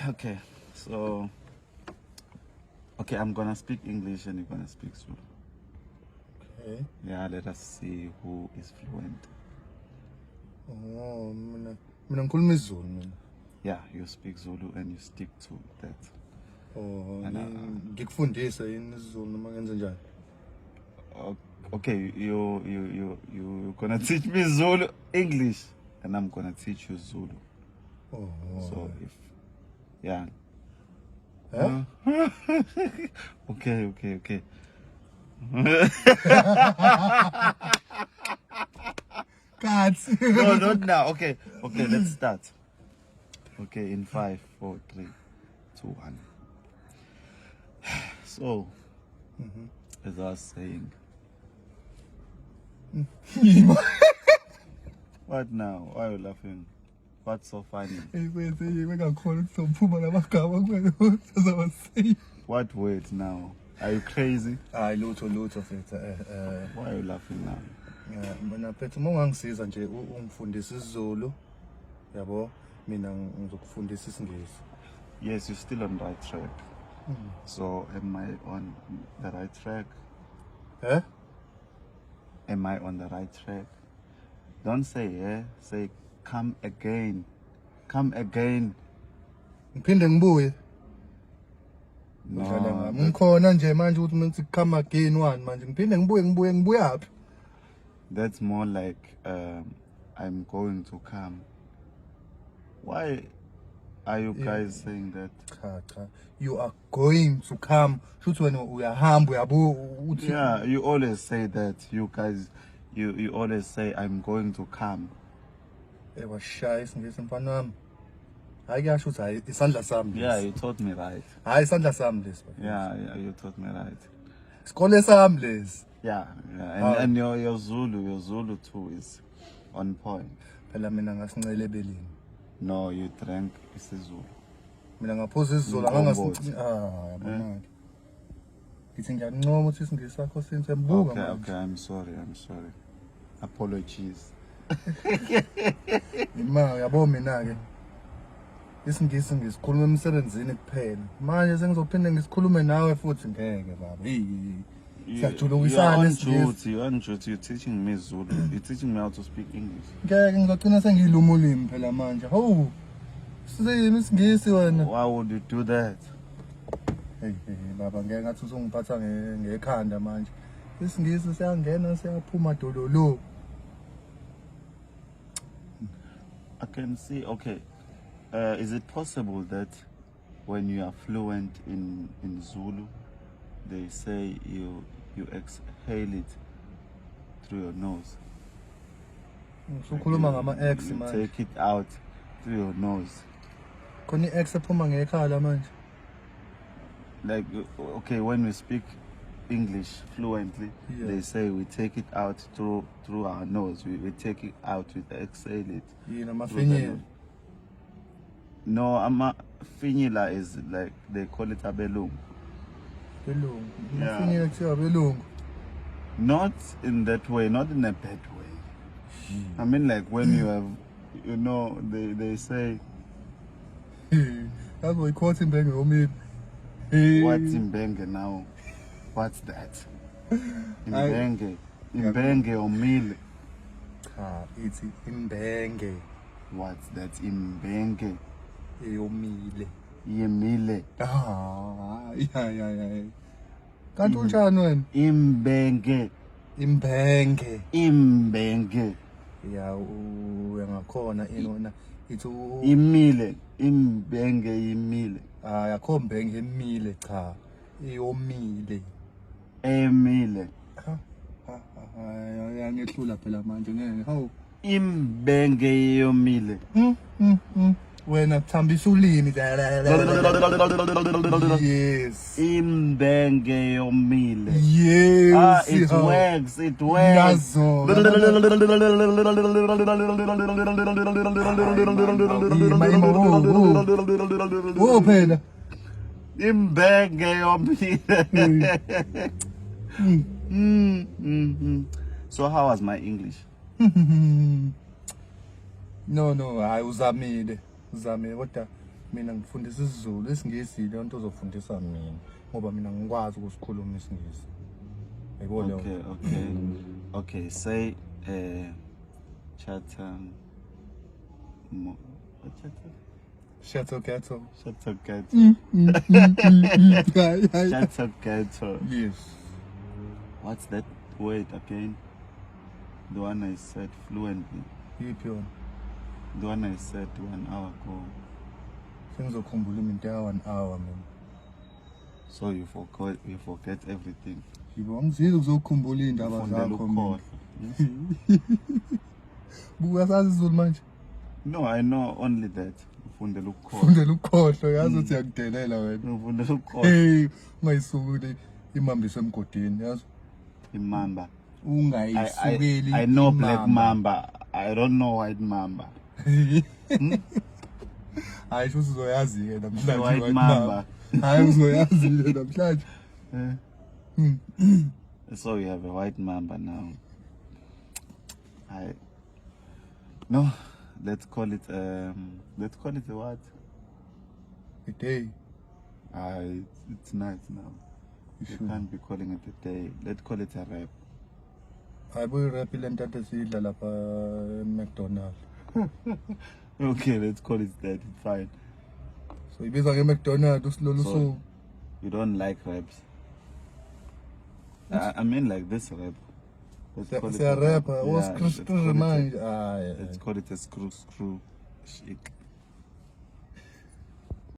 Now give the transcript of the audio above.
Okay, so okay, I'm gonna speak English and you're gonna speak Zulu. Okay. Yeah, let us see who is fluent. Oh, mina ngikhuluma isiZulu mina. Yeah, you speak Zulu and you stick to that. Oh, And, ngikufundise yini isiZulu noma ngenze njani? okay, you're gonna teach me Zulu English, and I'm gonna teach you Zulu. Oh. So if yeah. Huh? Okay. God. No, not now. Okay, let's start. Okay, in 5, 4, 3, 2, 1. So, as I was saying, what now? Why are you laughing? What's so funny? What words now? Are you crazy? Lots of it. Why are you laughing now? Mina phethe uma ungangisiza nje ungifundisa isiZulu. Yabo, mina ngizokufundisa isingisi. Yes, you're still on the right track. So, am I on the right track? Eh? Am I on the right track? Don't say say come again. Come again. Ngiphinde ngibuye. No. Ngikhona nje manje ukuthi mengithi come again one manje ngiphinde ngibuyaphi? That's more like I'm going to come. Why are you guys saying that? Cha. You are going to come. Shuthi wena uyahamba uyabo uthi. Yeah, you always say that. You guys you always say I'm going to come. Washaya isingisi mfana wami. Hayi kuyasho ukuthi hayi isandla sami. Yeah, you taught me right. Hayi isandla sami lesi. Yeah, you taught me right. Isikole sami lesi. Yeah. And your Zulu too is on point. Phela mina ngasincele ebelini. No, you drank isiZulu. Mina ngaphuza isiZulu angangasithi yabona. Ngithi ngiyancoma ukuthi isingisi sakho sinhle mbuka manje. Okay, I'm sorry. Apologies. Ima yabo mina ke. Isingisi ngisikhuluma emsebenzini kuphela. Manje sengizophinde ngisikhulume nawe futhi ngeke baba. Siyajulukisana isingisi. You're on duty. You're teaching me Zulu. You're teaching me how to speak English. Ngeke ngizogcina sengiluma ulimi phela manje. Hawu. Sizeyini isingisi wena? Why would you do that? Hey baba ngeke ngathi uzongiphatha ngekhanda manje. Isingisi siyangena siyaphuma dololo. I can see. Okay, is it possible that when you are fluent in Zulu, they say you exhale it through your nose? Ukhuluma ngama-X You manje. take it out through your nose. Khona i-X ephuma ngekhala manje. Like, okay, when we speak English fluently, Yeah. they say we take it out through our nose. We take it out, we exhale it. Yini through the amafinyela. nose. No, finyila is like they call it abelungu. Belungu. Yeah. Amafinyela kuthiwa belungu. Not in that way, not in a bad way. I mean, like when you have, they say, That's what caught him back home. what's imbenge now? What's that? Imbenge or meal? It's imbenge. What's that? Imbenge. Eyomile. Yemile. Yeah. Kanti unjani wena? Imbenge. Imbenge. Ya uyangakhona inona ithi imile. Imbenge imile. Yakho mbenge emile cha. Eyomile. Emile. Yangehlula phela manje ngeke. Hawu. Imbenge yomile. Wena thambisa ulimi. Yes. Imbenge yomile. Yes. It works. Nazo. Wo phela. Imbenge yomile. So how was my English? No, hayi uzamile kodwa mina ngifundisa isiZulu, isingisi leyo nto uzofundisa mina ngoba mina ngikwazi ukusikhuluma isingisi. Yabo leyo. Okay, say chatham Shato Gato. Ghetto. Yes. What's that word again? The one I said fluently. Yiphi yona? The one I said 1 hour ago. Sengizokhumbula into ya 1 hour mina. So you forget everything. Yibo angizizwe ukuzokhumbula indaba Ufundela zakho mina. ukukhohlwa. Buka sazi isiZulu manje. No, I know only that. Ufundela ukukhohlwa. Fundela ukukhohlwa yazi uthi yakudelela wena. Ufundela ukukhohlwa. Hey, ungayisukule imambise emgodini yazi. Imamba. Ungayisukeli. I know black mamba. I don't know white mamba. Hayi sho uzoyazi ke namhlanje White mamba. Hayi uzoyazi namhlanje. So we have a white mamba now. No, let's call it a what? A day. It's night now. You can't be calling it a day. Let's call it a rap. Hayi boy rap ile nto esidla lapha eMcDonald's. Okay, let's call it that. It's fine. So ibiza ke McDonald's usilolu so. You don't like raps? I mean like this rap. It's a rap. What's manje? Let's call it a screw shake.